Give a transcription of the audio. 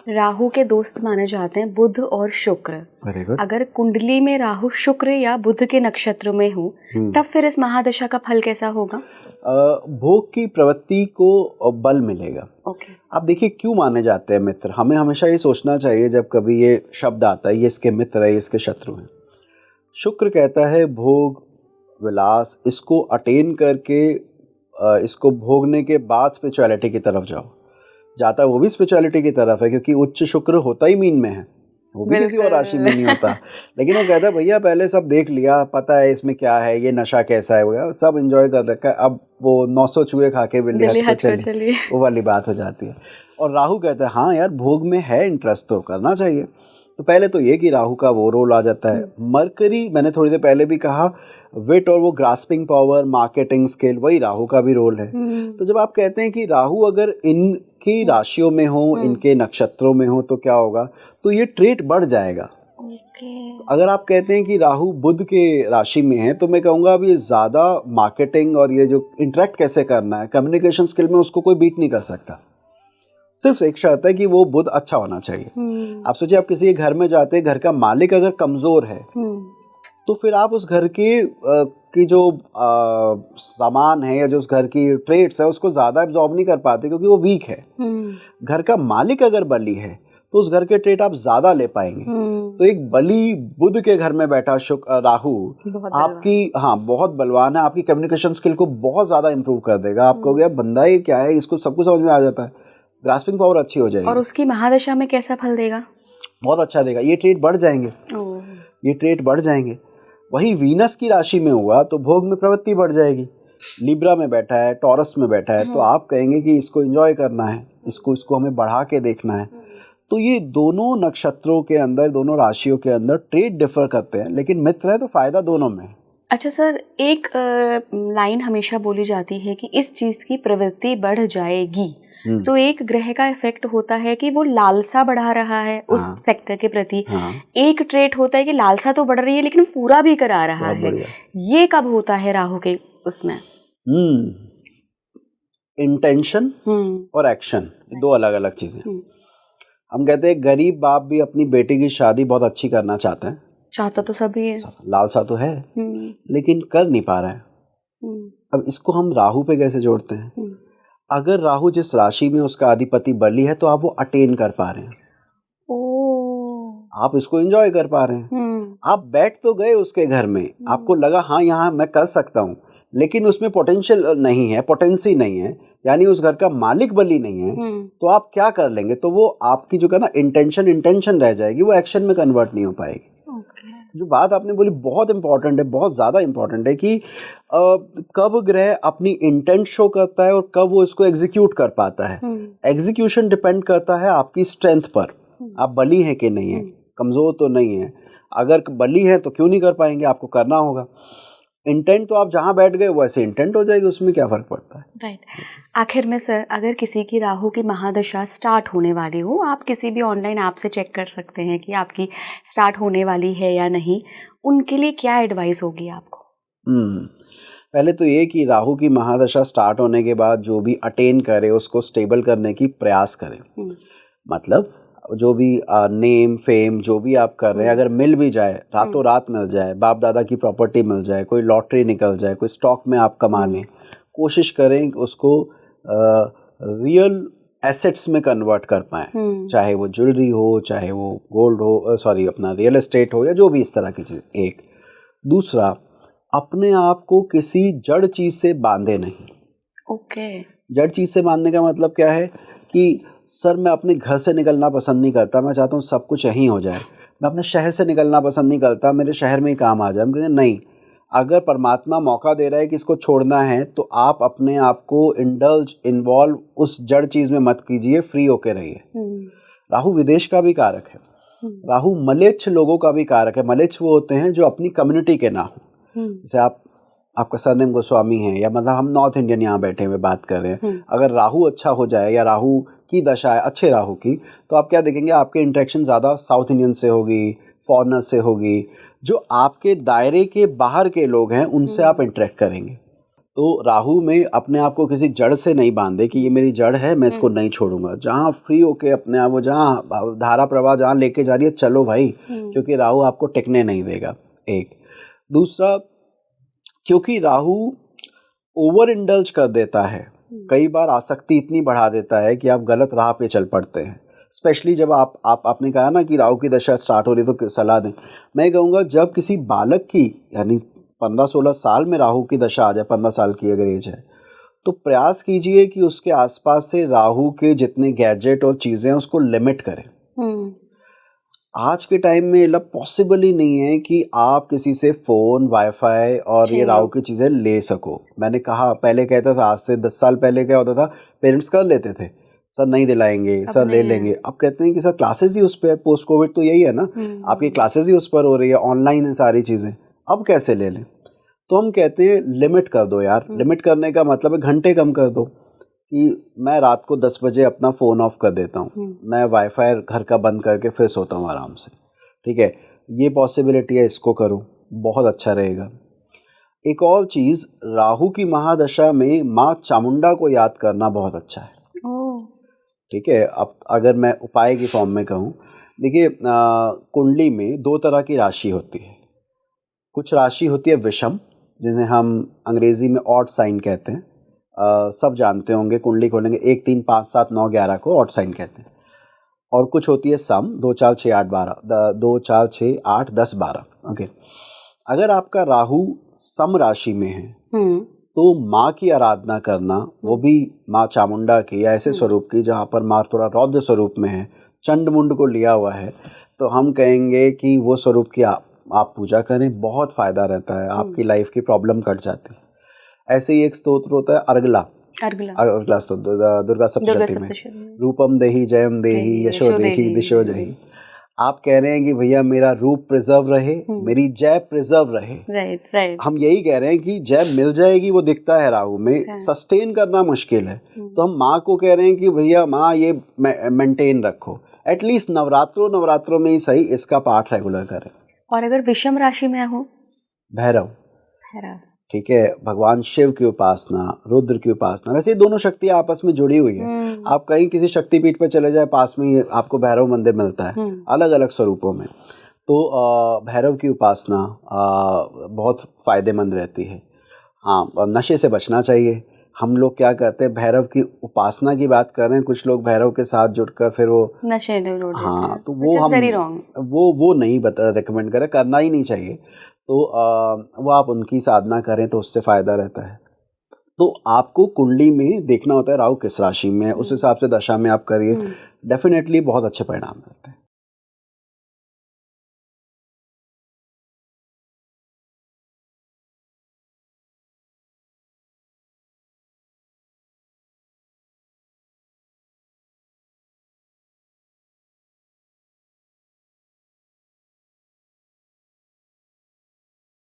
राहु के दोस्त माने जाते हैं बुध और शुक्र। Very good. अगर कुंडली में राहु शुक्र या बुध के नक्षत्र में हो तब फिर इस महादशा का फल कैसा होगा? भोग की प्रवृत्ति को बल मिलेगा। ओके। आप देखिए क्यों माने जाते हैं मित्र, हमें हमेशा ये सोचना चाहिए जब कभी ये शब्द आता है ये इसके मित्र है, ये इसके शत्रु हैं। शुक्र कहता है भोग विलास, इसको अटेन करके इसको भोगने के बाद स्पिरिचुअलिटी की तरफ जाओ। जाता वो भी स्पिरिचुअलिटी की तरफ है क्योंकि उच्च शुक्र होता ही मीन में है, वो भी किसी और राशि में नहीं होता। लेकिन वो कहता है भैया पहले सब देख लिया, पता है इसमें क्या है, ये नशा कैसा है, वो सब एंजॉय कर रखा है, अब वो 900 चूहे खा के बिल्ली हज पे चली, वो वाली बात हो जाती है। और राहु कहता है हाँ यार भोग में है इंटरेस्ट तो करना चाहिए। तो पहले तो ये कि राहु का वो रोल आ जाता है। मरकरी मैंने थोड़ी देर पहले भी कहा, विट और वो ग्रास्पिंग पावर, मार्केटिंग स्किल, वही राहु का भी रोल है। तो जब आप कहते हैं कि राहु अगर इनकी राशियों में हो, इनके नक्षत्रों में हो तो क्या होगा, तो ये ट्रेट बढ़ जाएगा। तो अगर आप कहते हैं कि राहु बुध के राशि में है तो मैं कहूँगा अब ये ज़्यादा मार्केटिंग और ये जो इंटरेक्ट कैसे करना है, कम्युनिकेशन स्किल में उसको कोई बीट नहीं कर सकता। सिर्फ एक शर्त है कि वो बुध अच्छा होना चाहिए। आप सोचिए आप किसी के घर में जाते हैं, घर का मालिक अगर कमज़ोर है तो फिर आप उस घर की जो सामान है या जो उस घर की ट्रेड्स है उसको ज़्यादा एब्जॉर्ब नहीं कर पाते क्योंकि वो वीक है। घर का मालिक अगर बली है तो उस घर के ट्रेड आप ज़्यादा ले पाएंगे। तो एक बली बुध के घर में बैठा राहु आपकी बहुत बलवान है, आपकी कम्युनिकेशन स्किल को बहुत ज़्यादा इंप्रूव कर देगा। आप कहोगे बंदा ये क्या है, इसको सब कुछ समझ में आ जाता है, ग्रास्पिंग पावर अच्छी हो जाएगी। और उसकी महादशा में कैसा फल देगा? बहुत अच्छा देगा, ये ट्रेड बढ़ जाएंगे, ये ट्रेड बढ़ जाएंगे। वही वीनस की राशि में हुआ तो भोग में प्रवृत्ति बढ़ जाएगी। लिब्रा में बैठा है, टॉरस में बैठा है, तो आप कहेंगे कि इसको एंजॉय करना है, इसको हमें बढ़ा के देखना है। तो ये दोनों नक्षत्रों के अंदर, दोनों राशियों के अंदर ट्रेड डिफर करते हैं, लेकिन मित्र है तो फायदा दोनों में। अच्छा सर, एक लाइन हमेशा बोली जाती है कि इस चीज की प्रवृत्ति बढ़ जाएगी, तो एक ग्रह का इफेक्ट होता है कि वो लालसा बढ़ा रहा है उस सेक्टर के प्रति। एक ट्रेट होता है कि लालसा तो बढ़ रही है लेकिन पूरा भी करा रहा है। ये कब होता है राहु के उसमें? इंटेंशन और एक्शन दो अलग अलग चीजें। हम कहते हैं गरीब बाप भी अपनी बेटी की शादी बहुत अच्छी करना चाहता है, चाहता तो सभी है, लालसा तो है, लेकिन कर नहीं पा रहा है। अब इसको हम राहु पे कैसे जोड़ते हैं? अगर राहु जिस राशि में उसका अधिपति बली है तो आप वो अटेन कर पा रहे हैं, आप इसको एंजॉय कर पा रहे हैं। आप बैठ तो गए उसके घर में, आपको लगा हाँ यहाँ मैं कर सकता हूँ, लेकिन उसमें पोटेंशियल नहीं है, पोटेंसी नहीं है, यानी उस घर का मालिक बली नहीं है, तो आप क्या कर लेंगे? तो वो आपकी जो कहना इंटेंशन रह जाएगी, वो एक्शन में कन्वर्ट नहीं हो पाएगी। जो बात आपने बोली बहुत इंपॉर्टेंट है, बहुत ज़्यादा इंपॉर्टेंट है कि कब ग्रह अपनी इंटेंट शो करता है और कब वो इसको एग्जीक्यूट कर पाता है। एग्जीक्यूशन डिपेंड करता है आपकी स्ट्रेंथ पर, आप बली है कि नहीं है, कमज़ोर तो नहीं है। अगर बली है तो क्यों नहीं कर पाएंगे, आपको करना होगा। इंटेंट तो आप जहाँ बैठ गए वैसे इंटेंट हो जाएगी, उसमें क्या फ़र्क पड़ता है। राइट। आखिर में सर, अगर किसी की राहु की महादशा स्टार्ट होने वाली हो, आप किसी भी ऑनलाइन ऐप से चेक कर सकते हैं कि आपकी स्टार्ट होने वाली है या नहीं, उनके लिए क्या एडवाइस होगी आपको? पहले तो ये कि राहु की महादशा स्टार्ट होने के बाद जो भी अटेन करे उसको स्टेबल करने की प्रयास करें। मतलब जो भी नेम फेम जो भी आप कर रहे हैं, अगर मिल भी जाए, रातों रात मिल जाए, बाप दादा की प्रॉपर्टी मिल जाए, कोई लॉटरी निकल जाए, कोई स्टॉक में आप कमा लें, कोशिश करें कि उसको रियल एसेट्स में कन्वर्ट कर पाएं। चाहे वो ज्वेलरी हो, चाहे वो गोल्ड हो, अपना रियल एस्टेट हो, या जो भी इस तरह की चीज़। एक दूसरा, अपने आप को किसी जड़ चीज़ से बांधे नहीं। जड़ चीज़ से बांधने का मतलब क्या है कि सर मैं अपने घर से निकलना पसंद नहीं करता, मैं चाहता हूँ सब कुछ यहीं हो जाए। मैं अपने शहर से निकलना पसंद नहीं करता, मेरे शहर में ही काम आ जाए। हम कहते नहीं, अगर परमात्मा मौका दे रहा है कि इसको छोड़ना है तो आप अपने आप को इन्वॉल्व उस जड़ चीज़ में मत कीजिए, फ्री होके रहिए। राहु विदेश का भी कारक है, राहु मलेच्छ लोगों का भी कारक है। मलेच्छ वो होते हैं जो अपनी कम्युनिटी के ना हो। जैसे आपका सरनेम गोस्वामी है, या मतलब हम नॉर्थ इंडियन यहाँ बैठे हुए बात कर रहे हैं, अगर राहु अच्छा हो जाए या राहु की दशा है अच्छे राहु की, तो आप क्या देखेंगे, आपके इंटरेक्शन ज़्यादा साउथ इंडियन से होगी, फॉरेनर से होगी, जो आपके दायरे के बाहर के लोग हैं उनसे आप इंटरेक्ट करेंगे। तो राहु में अपने आप को किसी जड़ से नहीं बांधे कि ये मेरी जड़ है, मैं इसको नहीं छोड़ूंगा। जहाँ फ्री होके अपने आप, वो जहाँ धारा प्रवाह जहाँ लेके जा रही है, चलो भाई, क्योंकि राहु आपको टिकने नहीं देगा। एक दूसरा, क्योंकि राहु ओवर इंडल्ज कर देता है, कई बार आसक्ति इतनी बढ़ा देता है कि आप गलत राह पे चल पड़ते हैं। स्पेशली जब आपने कहा ना कि राहु की दशा स्टार्ट हो रही, तो सलाह दें। मैं कहूँगा जब किसी बालक की, यानी 15-16 साल में राहु की दशा आ जाए, 15 साल की अगर एज है, तो प्रयास कीजिए कि उसके आसपास से राहु के जितने गैजेट और चीज़ें हैं उसको लिमिट करें। आज के टाइम में ये पॉसिबल ही नहीं है कि आप किसी से फ़ोन, वाईफाई और ये राहु की चीज़ें ले सको। मैंने कहा, पहले कहता था, आज से 10 साल पहले क्या होता था, पेरेंट्स कर लेते थे, सर नहीं दिलाएंगे, सर ले लेंगे। अब कहते हैं कि सर क्लासेस ही उस पर है, पोस्ट कोविड तो यही है ना, आपकी क्लासेस ही उस पर हो रही है, ऑनलाइन है सारी चीज़ें, अब कैसे ले लें। तो हम कहते हैं लिमिट कर दो यार। लिमिट करने का मतलब है घंटे कम कर दो, कि मैं रात को 10 बजे अपना फ़ोन ऑफ कर देता हूँ, मैं वाईफाई घर का बंद करके फिर सोता हूँ आराम से, ठीक है। ये पॉसिबिलिटी है, इसको करूँ, बहुत अच्छा रहेगा। एक और चीज़, राहु की महादशा में माँ चामुंडा को याद करना बहुत अच्छा है, ठीक है। अब अगर मैं उपाय की फॉर्म में कहूँ, देखिए कुंडली में 2 तरह की राशि होती है। कुछ राशि होती है विषम, जिन्हें हम अंग्रेज़ी में ऑड साइन कहते हैं। सब जानते होंगे, कुंडली खोलेंगे 1, 3, 5, 7, 9, 11 को ऑड साइन कहते हैं। और कुछ होती है सम, 2, 4, 6, 8, 12, 2, 4, 6, 8, 10, 12। ओके, अगर आपका राहु सम राशि में है तो माँ की आराधना करना, वो भी माँ चामुंडा की या ऐसे स्वरूप की जहाँ पर माँ थोड़ा रौद्र स्वरूप में है, चंड मुंड को लिया हुआ है, तो हम कहेंगे कि वो स्वरूप की आप पूजा करें, बहुत फ़ायदा रहता है, आपकी लाइफ की प्रॉब्लम कट जाती है। ऐसे ही एक स्तोत्र होता है अर्गला स्तोत्र, दुर्गा सप्तशती में, रूपम देहि जयम देहि यशो देहि दिशो जहि। आप कह रहे हैं कि भैया मेरा रूप प्रिजर्व रहे, मेरी जय प्रिजर्व रहे। राइट। हम यही कह रहे हैं कि जय मिल जाएगी, वो दिखता है राहु में, सस्टेन करना मुश्किल है। तो हम माँ को कह रहे हैं कि भैया माँ ये मेंटेन रखो, एटलीस्ट नवरात्रों में ही सही, इसका पाठ रेगुलर करें। और अगर विषम राशि में हो, भैरव, ठीक है, भगवान शिव की उपासना, रुद्र की उपासना। वैसे ये दोनों शक्तियाँ आपस में जुड़ी हुई है। आप कहीं किसी शक्तिपीठ पर चले जाए, पास में ही आपको भैरव मंदिर मिलता है, अलग अलग स्वरूपों में। तो भैरव की उपासना बहुत फ़ायदेमंद रहती है। हाँ, नशे से बचना चाहिए। हम लोग क्या करते हैं, भैरव की उपासना की बात कर रहे हैं, कुछ लोग भैरव के साथ जुड़कर फिर वो नशे, हाँ, तो वो हम वो नहीं रेकमेंड करें, करना ही नहीं चाहिए। तो वो आप उनकी साधना करें तो उससे फ़ायदा रहता है। तो आपको कुंडली में देखना होता है राहु किस राशि में है, उस हिसाब से दशा में आप करिए, डेफिनेटली बहुत अच्छे परिणाम मिलते हैं।